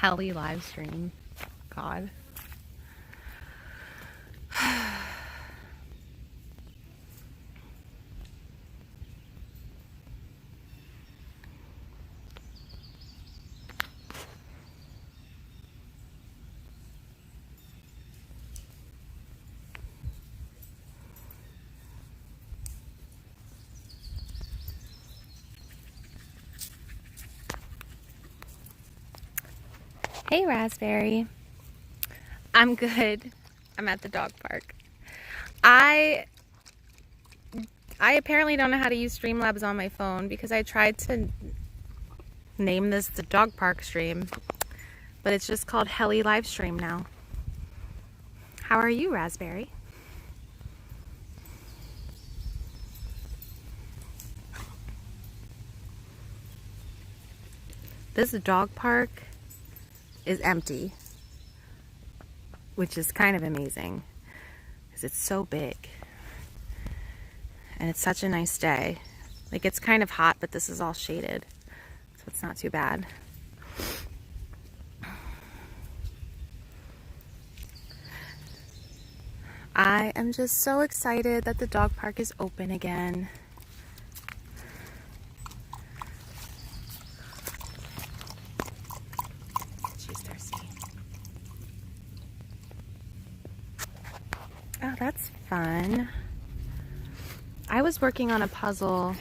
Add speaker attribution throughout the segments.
Speaker 1: Heli live stream. God. Hey, Raspberry. I'm good. I'm at the dog park. I apparently don't know how to use Streamlabs on my phone because I tried to name this the dog park stream, but it's just called Heli Livestream now. How are you, Raspberry? This dog park is empty, which is kind of amazing because it's so big and it's such a nice day. Like, it's kind of hot, but this is all shaded, so it's not too bad. I am just so excited that the dog park is open again. She's thirsty. Oh, that's fun. I was working on a puzzle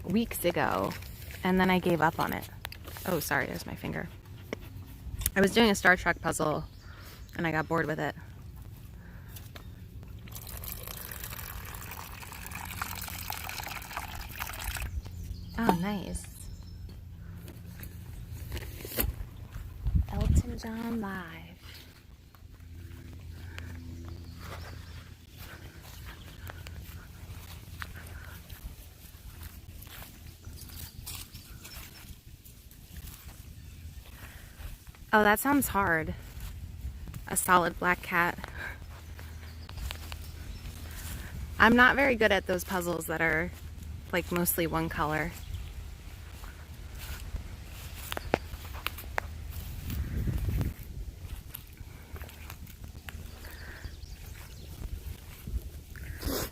Speaker 1: weeks ago, and then I gave up on it. Oh, sorry, there's my finger. I was doing a Star Trek puzzle, and I got bored with it. Oh, nice. Elton John Live. Oh, that sounds hard. A solid black cat. I'm not very good at those puzzles that are like mostly one color.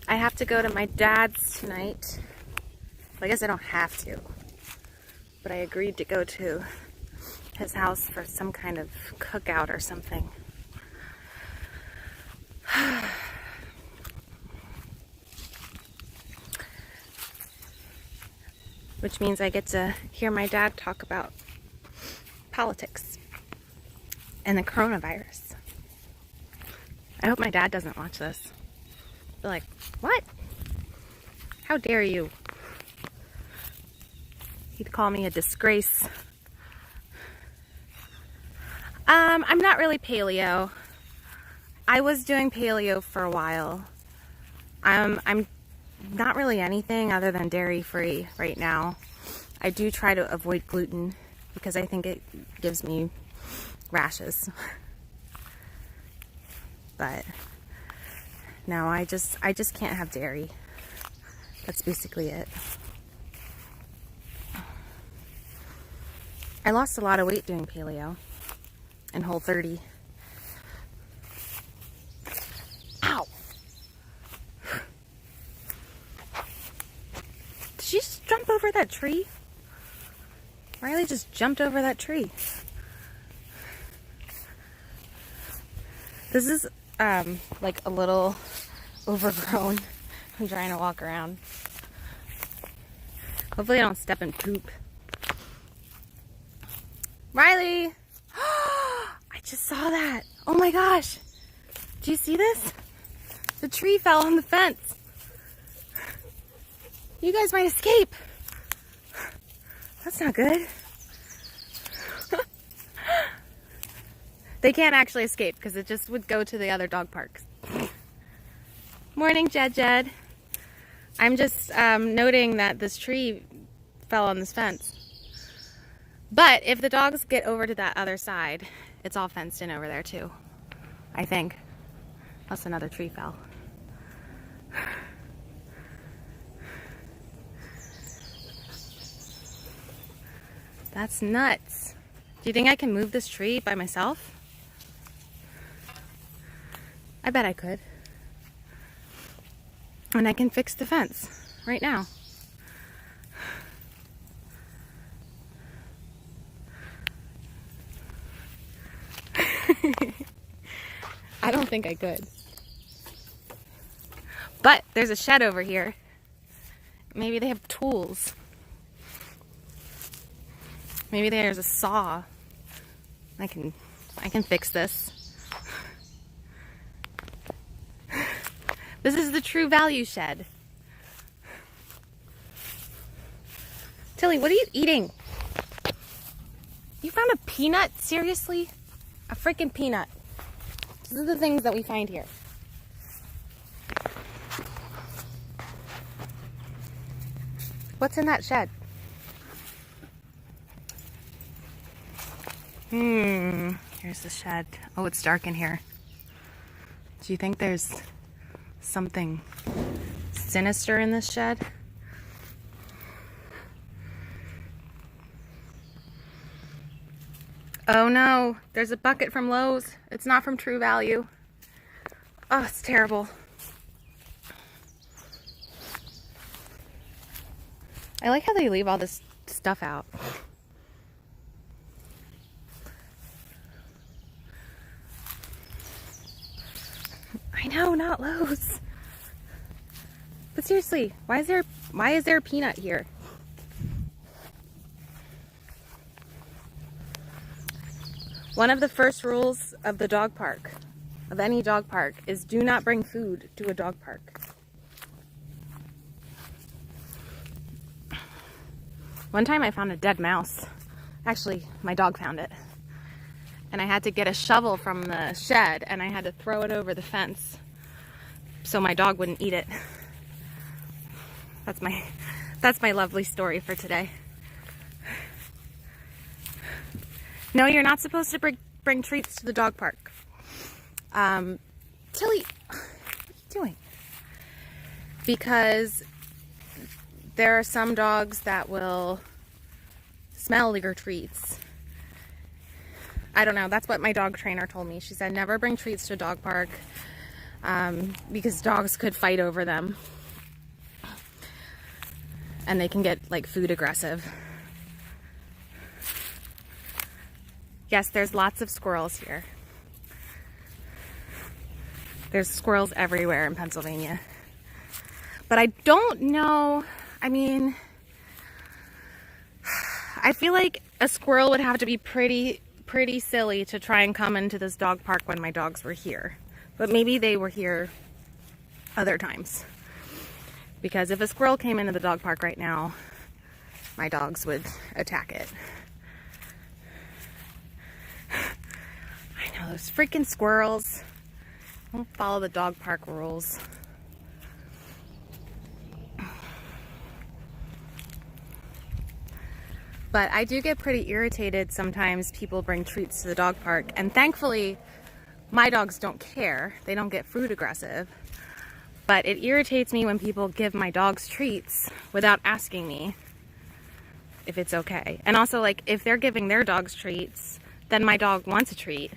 Speaker 1: I have to go to my dad's tonight. Well, I guess I don't have to, but I agreed to go to his house for some kind of cookout or something. Which means I get to hear my dad talk about politics and the coronavirus. I hope my dad doesn't watch this. Be like, what? How dare you? He'd call me a disgrace. I'm not really paleo. I was doing paleo for a while. I'm not really anything other than dairy-free right now. I do try to avoid gluten because I think it gives me rashes. But no, I just can't have dairy. That's basically it. I lost a lot of weight doing paleo and Whole30. Ow! Did she just jump over that tree? Riley just jumped over that tree. This is like a little overgrown. I'm trying to walk around. Hopefully I don't step in poop. Riley! I just saw that. Oh my gosh. Do you see this? The tree fell on the fence. You guys might escape. That's not good. They can't actually escape because it just would go to the other dog parks. Morning, Jed Jed. I'm just noting that this tree fell on this fence. But if the dogs get over to that other side, it's all fenced in over there too, I think. Unless another tree fell. That's nuts. Do you think I can move this tree by myself? I bet I could. And I can fix the fence right now. I don't think I could. But there's a shed over here. Maybe they have tools. Maybe there's a saw. I can fix this. This is the True Value shed. Tilly, what are you eating? You found a peanut? Seriously? A freaking peanut. These are the things that we find here. What's in that shed? Here's the shed. Oh, it's dark in here. Do you think there's something sinister in this shed? Oh no, there's a bucket from Lowe's. It's not from True Value. Oh, it's terrible. I like how they leave all this stuff out. I know, not Lowe's. But seriously, why is there a peanut here? One of the first rules of the dog park, of any dog park, is do not bring food to a dog park. One time I found a dead mouse. Actually, my dog found it. And I had to get a shovel from the shed and I had to throw it over the fence so my dog wouldn't eat it. That's my lovely story for today. No, you're not supposed to bring treats to the dog park. Tilly, what are you doing? Because there are some dogs that will smell your treats. I don't know. That's what my dog trainer told me. She said never bring treats to a dog park because dogs could fight over them. And they can get like food aggressive. Yes, there's lots of squirrels here. There's squirrels everywhere in Pennsylvania. But I don't know, I mean, I feel like a squirrel would have to be pretty silly to try and come into this dog park when my dogs were here. But maybe they were here other times. Because if a squirrel came into the dog park right now, my dogs would attack it. I know, those freaking squirrels. Don't follow the dog park rules. But I do get pretty irritated sometimes people bring treats to the dog park. And thankfully, my dogs don't care. They don't get food aggressive. But it irritates me when people give my dogs treats without asking me if it's okay. And also, like, if they're giving their dogs treats, then my dog wants a treat.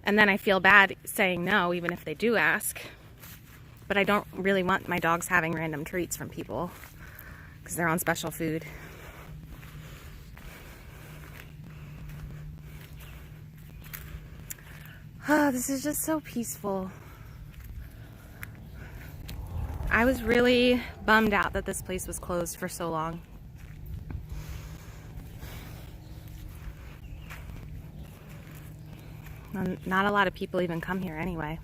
Speaker 1: And then I feel bad saying no, even if they do ask. But I don't really want my dogs having random treats from people because they're on special food. Oh, this is just so peaceful. I was really bummed out that this place was closed for so long. And not a lot of people even come here anyway.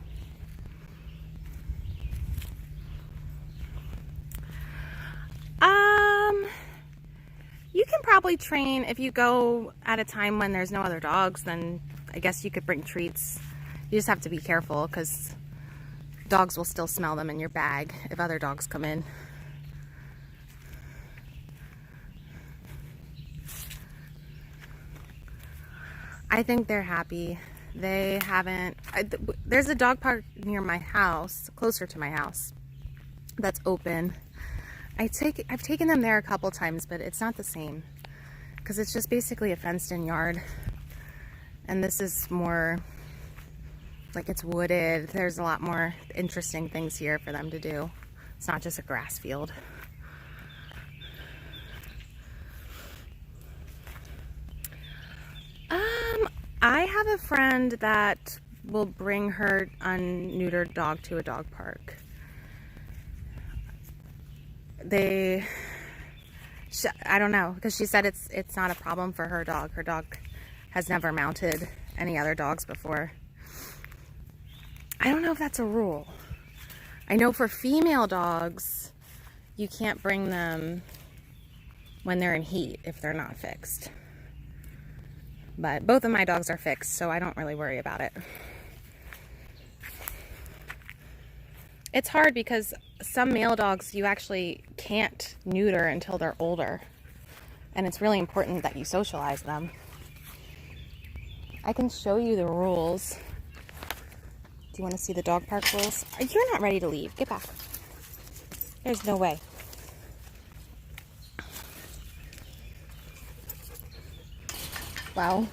Speaker 1: You can probably train if you go at a time when there's no other dogs, then I guess you could bring treats. You just have to be careful because dogs will still smell them in your bag if other dogs come in. I think they're happy. They haven't... there's a dog park near my house, closer to my house, that's open. I've taken them there a couple times, but it's not the same. because it's just basically a fenced-in yard. And this is more like it's wooded. There's a lot more interesting things here for them to do. It's not just a grass field. I have a friend that will bring her unneutered dog to a dog park. I don't know, because she said it's not a problem for her dog. Her dog has never mounted any other dogs before. I don't know if that's a rule. I know for female dogs, you can't bring them when they're in heat if they're not fixed. But both of my dogs are fixed, so I don't really worry about it. It's hard because some male dogs you actually can't neuter until they're older. And it's really important that you socialize them. I can show you the rules. Do you want to see the dog park rules? You're not ready to leave. Get back. There's no way. Wow.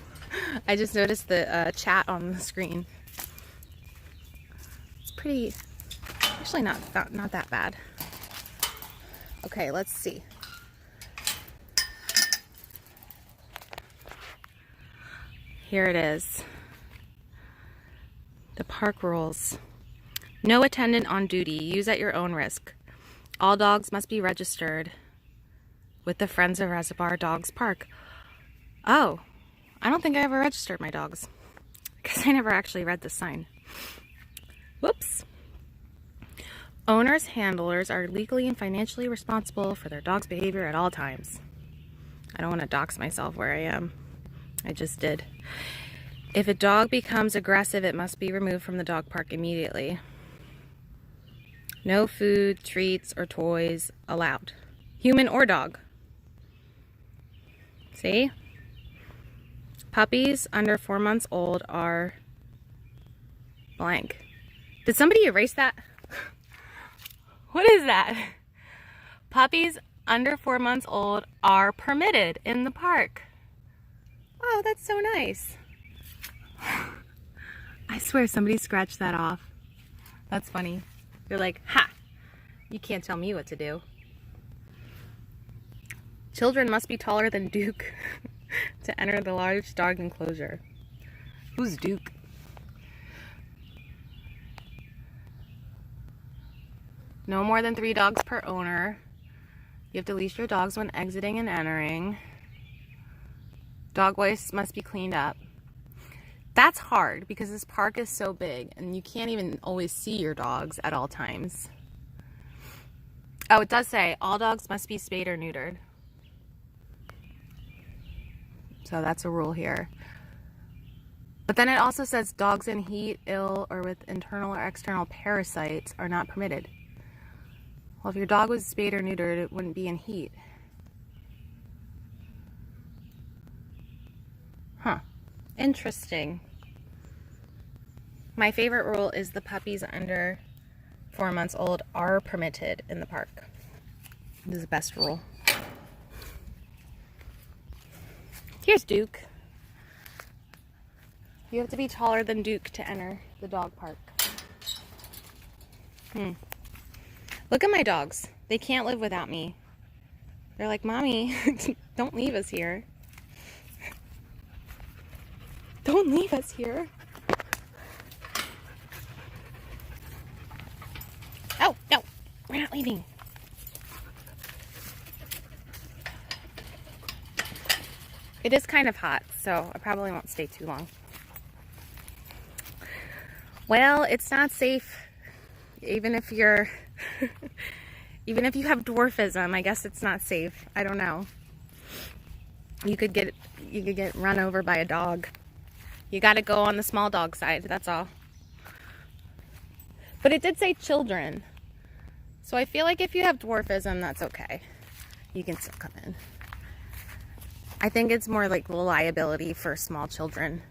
Speaker 1: I just noticed the chat on the screen. It's pretty, actually not that bad. Okay, let's see. Here it is. The park rules. No attendant on duty. Use at your own risk. All dogs must be registered with the Friends of Reservoir Dogs Park. Oh. I don't think I ever registered my dogs because I never actually read the sign. Whoops. Owners, handlers are legally and financially responsible for their dog's behavior at all times. I don't want to dox myself where I am. I just did. If a dog becomes aggressive, it must be removed from the dog park immediately. No food, treats, or toys allowed. Human or dog. See? Puppies under 4 months old are blank. Did somebody erase that? What is that? Puppies under 4 months old are permitted in the park. Oh, that's so nice. I swear somebody scratched that off. That's funny. You're like, ha! You can't tell me what to do. Children must be taller than Duke to enter the large dog enclosure. Who's Duke? No more than 3 dogs per owner. You have to leash your dogs when exiting and entering. Dog waste must be cleaned up. That's hard because this park is so big and you can't even always see your dogs at all times. Oh, it does say all dogs must be spayed or neutered. So that's a rule here. But then it also says dogs in heat, ill, or with internal or external parasites are not permitted. Well, if your dog was spayed or neutered, it wouldn't be in heat. Huh. Interesting. My favorite rule is the puppies under 4 months old are permitted in the park. This is the best rule. Here's Duke. You have to be taller than Duke to enter the dog park. Look at my dogs. They can't live without me. They're like, Mommy, don't leave us here. Don't leave us here. Oh, no, we're not leaving. It is kind of hot, so I probably won't stay too long. Well, it's not safe, even if you're, even if you have dwarfism. I guess it's not safe. I don't know. You could get run over by a dog. You got to go on the small dog side. That's all. But it did say children, so I feel like if you have dwarfism, that's okay. You can still come in. I think it's more like liability for small children.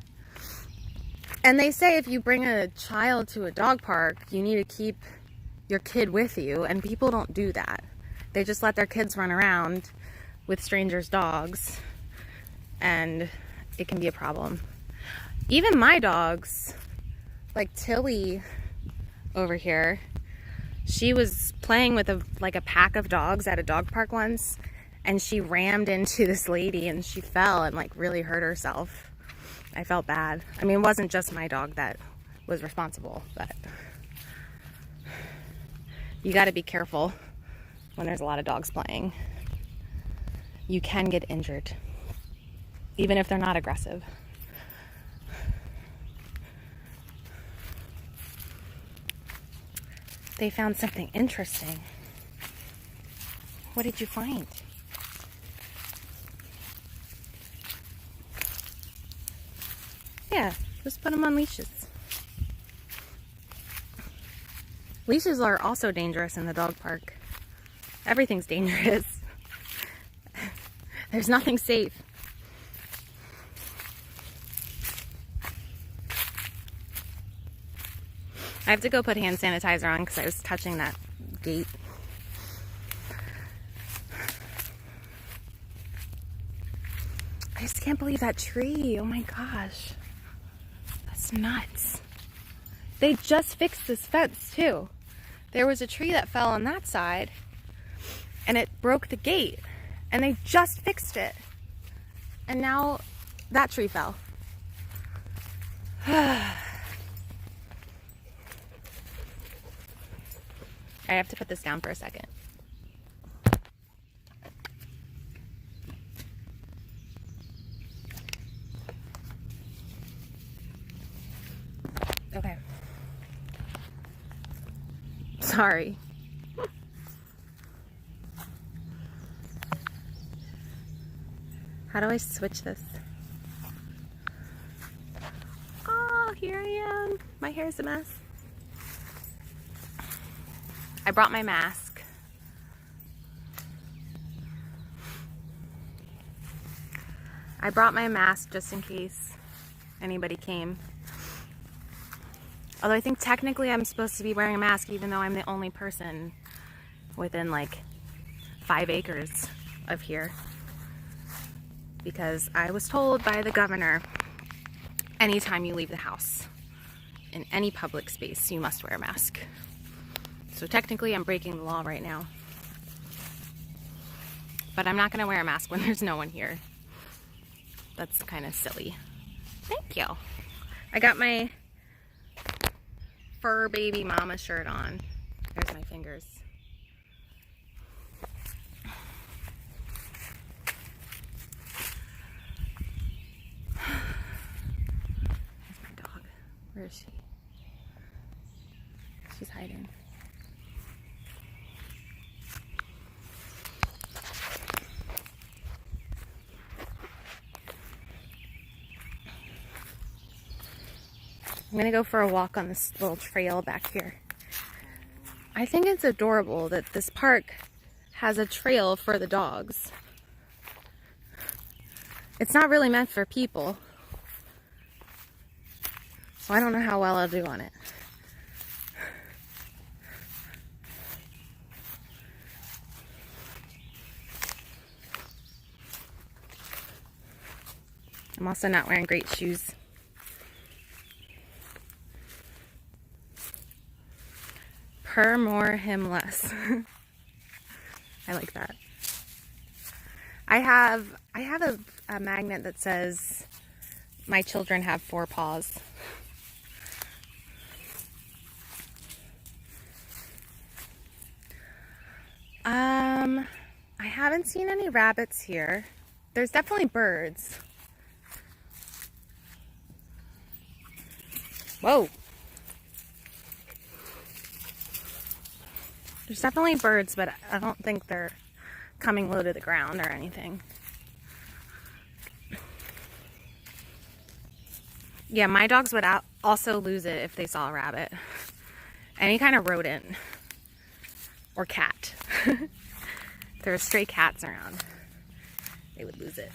Speaker 1: And they say if you bring a child to a dog park, you need to keep your kid with you, and people don't do that. They just let their kids run around with strangers' dogs. and it can be a problem. Even my dogs, like Tilly over here, she was playing with a pack of dogs at a dog park once, and she rammed into this lady and she fell and like really hurt herself. I felt bad. I mean, it wasn't just my dog that was responsible, but you got to be careful when there's a lot of dogs playing. You can get injured, even if they're not aggressive. They found something interesting. What did you find? Yeah, just put them on leashes. Leashes are also dangerous in the dog park. Everything's dangerous. There's nothing safe. I have to go put hand sanitizer on because I was touching that gate. I just can't believe that tree. Oh my gosh. That's nuts. They just fixed this fence too. There was a tree that fell on that side and it broke the gate, and they just fixed it. And now that tree fell. I have to put this down for a second. Okay. Sorry. How do I switch this? Oh, here I am. My hair's a mess. I brought my mask. I brought my mask just in case anybody came. Although I think technically I'm supposed to be wearing a mask even though I'm the only person within like 5 acres of here. Because I was told by the governor, anytime you leave the house, in any public space, you must wear a mask. So technically I'm breaking the law right now. But I'm not gonna wear a mask when there's no one here. That's kind of silly. Thank you. I got my fur baby mama shirt on. There's my fingers. There's my dog. Where is she? She's hiding. I'm gonna go for a walk on this little trail back here. I think it's adorable that this park has a trail for the dogs. It's not really meant for people, so I don't know how well I'll do on it. I'm also not wearing great shoes. Her more, him less. I like that. I have a magnet that says, "My children have 4 paws." I haven't seen any rabbits here. There's definitely birds. Whoa. There's definitely birds, but I don't think they're coming low to the ground or anything. Yeah, my dogs would also lose it if they saw a rabbit. Any kind of rodent or cat. If there were stray cats around, they would lose it.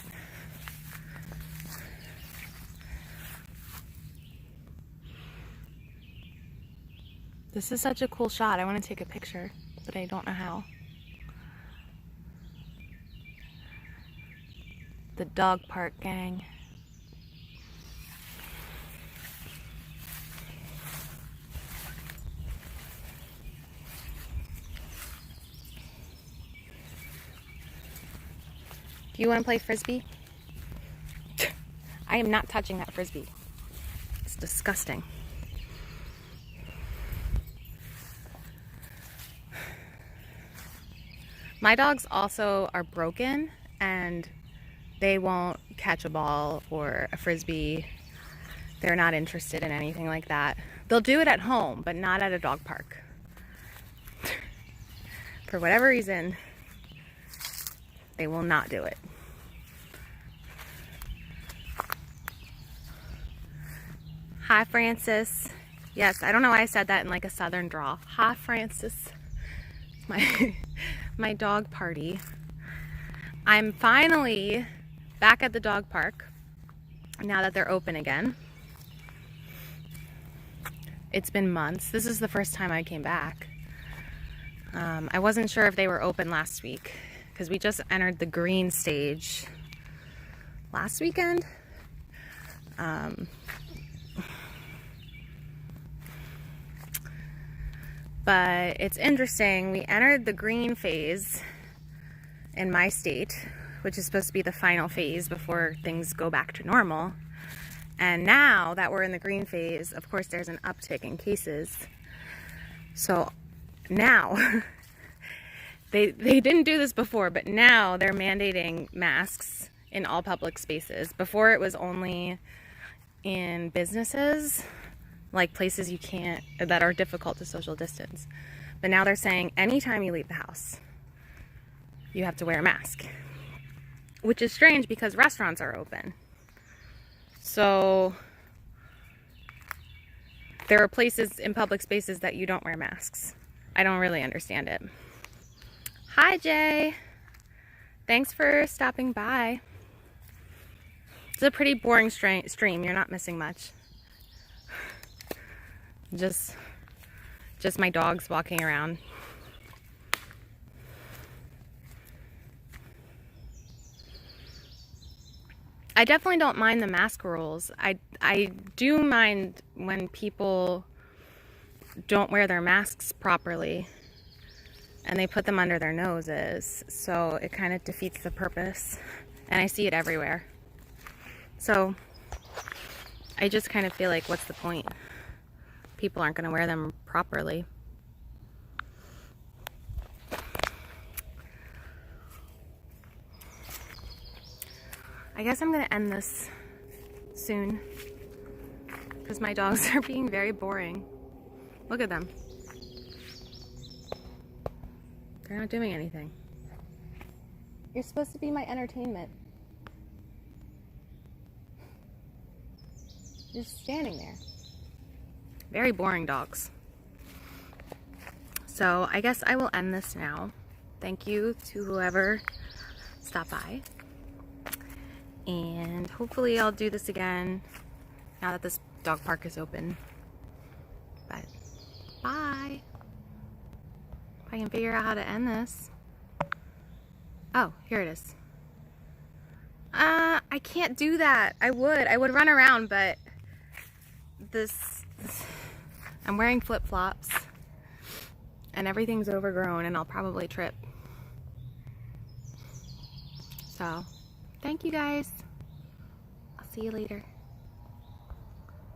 Speaker 1: This is such a cool shot. I want to take a picture, but I don't know how. The dog park gang. Do you want to play frisbee? I am not touching that frisbee. It's disgusting. My dogs also are broken and they won't catch a ball or a frisbee. They're not interested in anything like that. They'll do it at home, but not at a dog park. For whatever reason, they will not do it. Hi, Francis. Yes, I don't know why I said that in like a southern drawl. Hi, Francis. My dog party. I'm finally back at the dog park now that they're open again. It's been months. This is the first time I came back. I wasn't sure if they were open last week because we just entered the green stage last weekend. But it's interesting, we entered the green phase in my state, which is supposed to be the final phase before things go back to normal. And now that we're in the green phase, of course, there's an uptick in cases. So now, they didn't do this before, but now they're mandating masks in all public spaces. Before it was only in businesses, like places you can't, that are difficult to social distance. But now they're saying anytime you leave the house, you have to wear a mask. Which is strange because restaurants are open. So there are places in public spaces that you don't wear masks. I don't really understand it. Hi, Jay. Thanks for stopping by. It's a pretty boring stream. You're not missing much. Just my dogs walking around. I definitely don't mind the mask rules. I do mind when people don't wear their masks properly and they put them under their noses, so it kind of defeats the purpose. And I see it everywhere. So I just kind of feel like, what's the point? People aren't going to wear them properly. I guess I'm going to end this soon because my dogs are being very boring. Look at them. They're not doing anything. You're supposed to be my entertainment. You're just standing there. Very boring dogs. So I guess I will end this now. Thank you to whoever stopped by. And hopefully I'll do this again now that this dog park is open. But bye. If I can figure out how to end this. Oh, here it is. I can't do that. I would run around, but I'm wearing flip-flops and everything's overgrown and I'll probably trip. So, thank you guys. I'll see you later.